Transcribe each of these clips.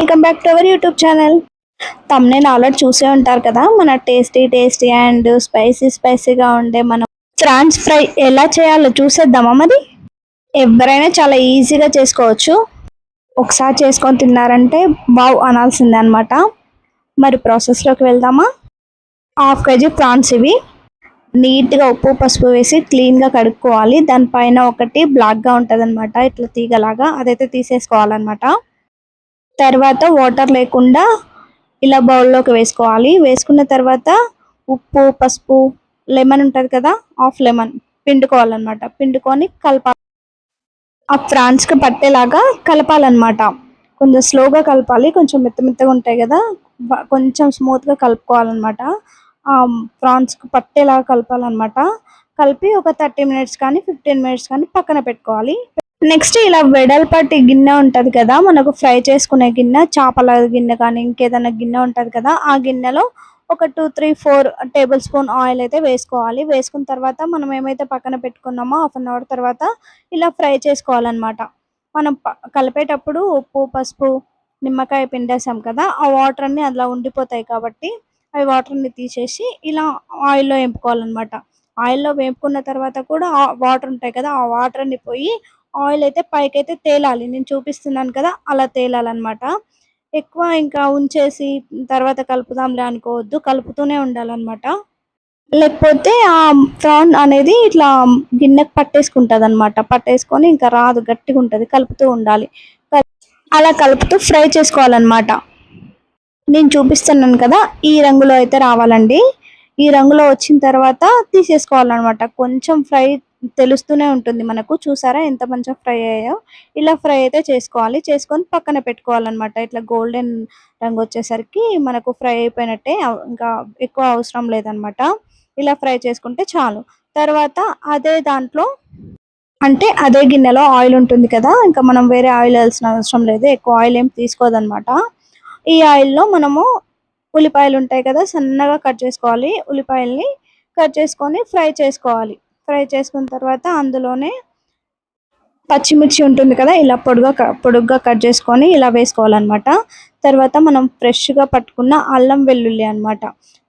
Welcome back to our YouTube channel. Thumbnail already చూసే ఉంటారు కదా, మన టేస్టీ అండ్ స్పైసీగా ఉండే మన ఫ్రాన్స్ ఫ్రై ఎలా చేయాలో చూసేద్దామా మరి. ఎవరైనా చాలా ఈజీగా చేసుకోవచ్చు. ఒకసారి చేసుకొని తిన్నారంటే బావ్ అనాల్సిందే అనమాట. మరి ప్రాసెస్లోకి వెళ్దామా. 1/2 kg ప్రాన్స్ ఇవి నీట్గా ఉప్పు పసుపు వేసి క్లీన్గా కడుక్కోవాలి. దానిపైన ఒకటి బ్లాక్గా ఉంటుంది అనమాట, ఇట్లా తీగలాగా, అదైతే తీసేసుకోవాలన్నమాట. తర్వాత వాటర్ లేకుండా ఇలా బౌల్లోకి వేసుకోవాలి. వేసుకున్న తర్వాత ఉప్పు పసుపు లెమన్ ఉంటుంది కదా, హాఫ్ లెమన్ పిండుకోవాలన్నమాట. పిండుకొని కలపాలి. ఆ ప్రాన్స్కి పట్టేలాగా కలపాలన్నమాట. కొంచెం స్లోగా కలపాలి, కొంచెం మెత్తగా ఉంటాయి కదా, కొంచెం స్మూత్గా కలుపుకోవాలన్నమాట. ప్రాన్స్కి పట్టేలాగా కలపాలన్నమాట. కలిపి ఒక 30 minutes కానీ 15 minutes కానీ పక్కన పెట్టుకోవాలి. నెక్స్ట్ ఇలా వెడల్పాటి గిన్నె ఉంటుంది కదా, మనకు ఫ్రై చేసుకునే గిన్నె, చేపల గిన్నె కానీ ఇంకేదైనా గిన్నె ఉంటుంది కదా, ఆ గిన్నెలో ఒక 2-3-4 టేబుల్ స్పూన్ ఆయిల్ అయితే వేసుకోవాలి. వేసుకున్న తర్వాత మనం ఏమైతే పక్కన పెట్టుకున్నామో 1/2 hour తర్వాత ఇలా ఫ్రై చేసుకోవాలన్నమాట. మనం కలిపేటప్పుడు ఉప్పు పసుపు నిమ్మకాయ పిండేసాం కదా, ఆ వాటర్ అన్నీ అలా ఉండిపోతాయి కాబట్టి అవి వాటర్ని తీసేసి ఇలా ఆయిల్లో వేపుకోవాలన్నమాట. ఆయిల్లో వేపుకున్న తర్వాత కూడా వాటర్ ఉంటాయి కదా, ఆ వాటర్ అన్ని పోయి ఆయిల్ అయితే పైకైతే తేలాలి. నేను చూపిస్తున్నాను కదా, అలా తేలాలన్నమాట. ఎక్కువ ఇంకా ఉంచేసి తర్వాత కలుపుదాంలే అనుకోవద్దు, కలుపుతూనే ఉండాలన్నమాట. లేకపోతే ఆ ప్రాన్ అనేది ఇట్లా గిన్నెకి పట్టేసుకుంటుంది అనమాట. పట్టేసుకొని ఇంకా రాదు, గట్టిగా ఉంటుంది. కలుపుతూ ఉండాలి. అలా కలుపుతూ ఫ్రై చేసుకోవాలన్నమాట. నేను చూపిస్తున్నాను కదా, ఈ రంగులో అయితే రావాలండి. ఈ రంగులో వచ్చిన తర్వాత తీసేసుకోవాలన్నమాట. కొంచెం ఫ్రై తెలుస్తూనే ఉంటుంది మనకు, చూసారా ఎంత మంచిగా ఫ్రై అయ్యాయో. ఇలా ఫ్రై అయితే చేసుకోవాలి. చేసుకొని పక్కన పెట్టుకోవాలన్నమాట. ఇట్లా గోల్డెన్ రంగు వచ్చేసరికి మనకు ఫ్రై అయిపోయినట్టే, ఇంకా ఎక్కువ అవసరం లేదనమాట. ఇలా ఫ్రై చేసుకుంటే చాలు. తర్వాత అదే దాంట్లో అంటే అదే గిన్నెలో ఆయిల్ ఉంటుంది కదా, ఇంకా మనం వేరే ఆయిల్ వేయాల్సిన అవసరం లేదు, ఎక్కువ ఆయిల్ ఏం తీసుకోదనమాట. ఈ ఆయిల్లో మనము ఉల్లిపాయలు ఉంటాయి కదా, సన్నగా కట్ చేసుకోవాలి. ఉల్లిపాయల్ని కట్ చేసుకొని ఫ్రై చేసుకోవాలి. ఫ్రై చేసుకున్న తర్వాత అందులోనే పచ్చిమిర్చి ఉంటుంది కదా, ఇలా పొడుగ్గా కట్ చేసుకొని ఇలా వేసుకోవాలన్నమాట. తర్వాత మనం ఫ్రెష్గా పట్టుకున్న అల్లం వెల్లుల్లి అనమాట.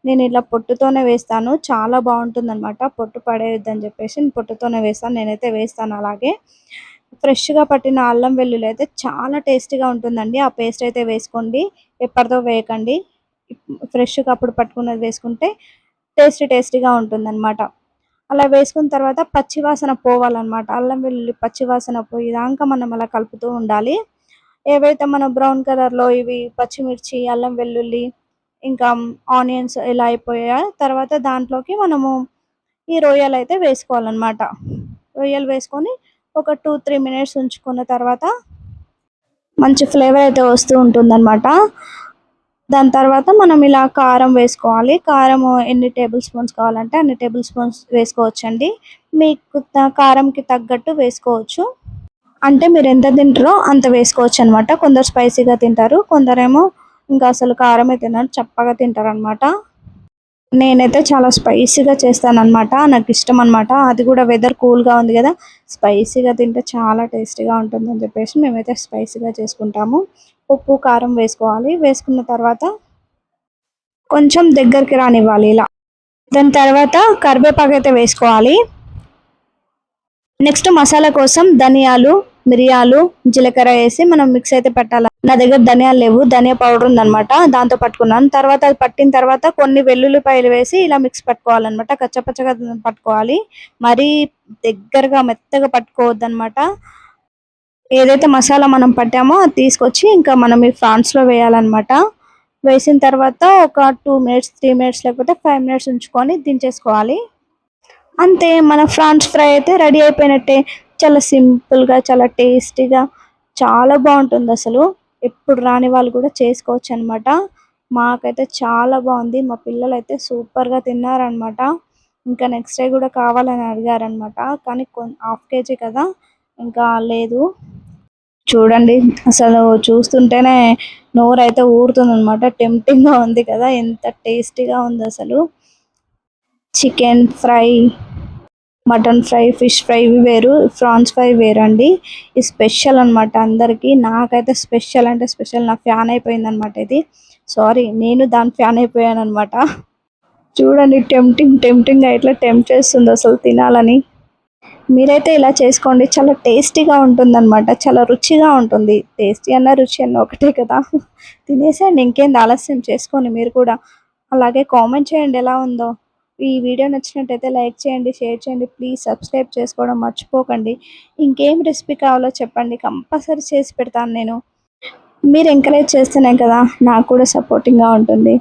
నేను ఇలా పొట్టుతోనే వేస్తాను, చాలా బాగుంటుంది అనమాట. పొట్టు పడేయొద్దని చెప్పేసి నేను పొట్టుతోనే వేస్తాను. నేనైతే వేస్తాను అలాగే. ఫ్రెష్గా పట్టిన అల్లం వెల్లుల్లి అయితే చాలా టేస్టీగా ఉంటుందండి. ఆ పేస్ట్ అయితే వేసుకోండి, ఎప్పటిదో వేయకండి. ఫ్రెష్గా అప్పుడు పట్టుకున్నది వేసుకుంటే టేస్టీగా ఉంటుందన్నమాట. అలా వేసుకున్న తర్వాత పచ్చివాసన పోవాలన్నమాట. అల్లం వెల్లుల్లి పచ్చివాసన పోయేదాకా మనం అలా కలుపుతూ ఉండాలి. ఏవైతే మనం బ్రౌన్ కలర్లో ఇవి పచ్చిమిర్చి అల్లం వెల్లుల్లి ఇంకా ఆనియన్స్ ఇలా అయిపోయాయో తర్వాత దాంట్లోకి మనము ఈ రొయ్యలు అయితే వేసుకోవాలన్నమాట. రొయ్యలు వేసుకొని ఒక 2-3 minutes ఉంచుకున్న తర్వాత మంచి ఫ్లేవర్ అయితే వస్తూ ఉంటుందన్నమాట. దాని తర్వాత మనం ఇలా కారం వేసుకోవాలి. కారం ఎన్ని టేబుల్ స్పూన్స్ కావాలంటే అన్ని టేబుల్ స్పూన్స్ వేసుకోవచ్చండి. మీకు కారంకి తగ్గట్టు వేసుకోవచ్చు. అంటే మీరు ఎంత తింటారో అంత వేసుకోవచ్చు అనమాట. కొందరు స్పైసీగా తింటారు, కొందరేమో ఇంకా అసలు కారమే తినరు, చప్పగా తింటారనమాట. నేనైతే చాలా స్పైసీగా చేస్తానన్నమాట, నాకు ఇష్టం అనమాట. అది కూడా వెదర్ కూల్గా ఉంది కదా, స్పైసీగా తింటే చాలా టేస్టీగా ఉంటుందని చెప్పేసి మేమైతే స్పైసీగా చేసుకుంటాము. ఉప్పు కారం వేసుకోవాలి. వేసుకున్న తర్వాత కొంచెం దగ్గరికి రానివ్వాలి ఇలా. దాని తర్వాత కరివేపాకు అయితే వేసుకోవాలి. నెక్స్ట్ మసాలా కోసం ధనియాలు మిరియాలు జీలకర్ర వేసి మనం మిక్స్ అయితే పెట్టాలి. నా దగ్గర ధనియాలు లేవు, ధనియా పౌడర్ ఉందనమాట, దాంతో పట్టుకున్నాను. తర్వాత అది పట్టిన తర్వాత కొన్ని వెల్లుల్లిపాయలు వేసి ఇలా మిక్స్ పట్టుకోవాలన్నమాట. కచ్చపచ్చగా పట్టుకోవాలి, మరీ దగ్గరగా మెత్తగా పట్టుకోవద్దు అనమాట. ఏదైతే మసాలా మనం పట్టామో అది తీసుకొచ్చి ఇంకా మనం ఈ ఫ్రాన్స్లో వేయాలన్నమాట. వేసిన తర్వాత ఒక 2 minutes 3 minutes లేకపోతే 5 minutes ఉంచుకొని దించేసుకోవాలి. అంతే, మన ఫ్రాన్స్ ఫ్రై అయితే రెడీ అయిపోయినట్టే. చాలా సింపుల్గా చాలా టేస్టీగా చాలా బాగుంటుంది అసలు. ఎప్పుడు రాని వాళ్ళు కూడా చేసుకోవచ్చు అనమాట. మాకైతే చాలా బాగుంది, మా పిల్లలు అయితే సూపర్గా తిన్నారనమాట. ఇంకా నెక్స్ట్ డే కూడా కావాలని అడిగారనమాట. కానీ 1/2 kg కదా, ఇంకా లేదు. చూడండి అసలు చూస్తుంటేనే నోరైతే ఊరుతుందనమాట. టెంప్టింగ్గా ఉంది కదా, ఎంత టేస్టీగా ఉంది అసలు. Chicken fry mutton fry, fish fry ఇవి వేరు, ప్రాన్స్ ఫ్రై వేరు అండి. ఇది స్పెషల్ అనమాట అందరికీ. నాకైతే స్పెషల్ అంటే స్పెషల్, నా ఫ్యాన్ అయిపోయిందనమాట ఇది. సారీ, నేను దాని ఫ్యాన్ అయిపోయాననమాట. చూడండి టెంప్టింగ్గా ఎట్లా టెంప్ట్ చేస్తుందో అసలు తినాలని. మీరైతే ఇలా చేసుకోండి, చాలా టేస్టీగా ఉంటుందన్నమాట. చాలా రుచిగా ఉంటుంది. టేస్టీ అన్న రుచి అన్న ఒకటే కదా. తినేసేయండి, ఇంకేంది ఆలస్యం చేసుకొని మీరు కూడా. అలాగే కామెంట్ చేయండి ఎలా ఉందో. ఈ వీడియో నచ్చినట్టయితే లైక్ చేయండి, షేర్ చేయండి. ప్లీజ్ సబ్స్క్రైబ్ చేసుకోవడం మర్చిపోకండి. ఇంకేం రెసిపీ కావాలో చెప్పండి, కంపల్సరీ చేసి పెడతాను నేను. మీరు ఎంకరేజ్ చేస్తేనే కదా నాకు కూడా సపోర్టింగ్గా ఉంటుంది.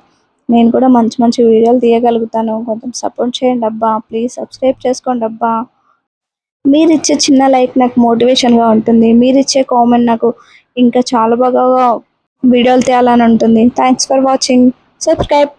నేను కూడా మంచి మంచి వీడియోలు తీయగలుగుతాను. కొంచెం సపోర్ట్ చేయండి అబ్బా. ప్లీజ్ సబ్స్క్రైబ్ చేసుకోండి అబ్బా. మీరిచ్చే చిన్న లైక్ నాకు మోటివేషన్‌గా ఉంటుంది. మీరిచ్చే కామెంట్ నాకు ఇంకా చాలా బాగా వీడియోలు తీయాలని ఉంటుంది. Thanks for watching. సబ్స్క్రైబ్.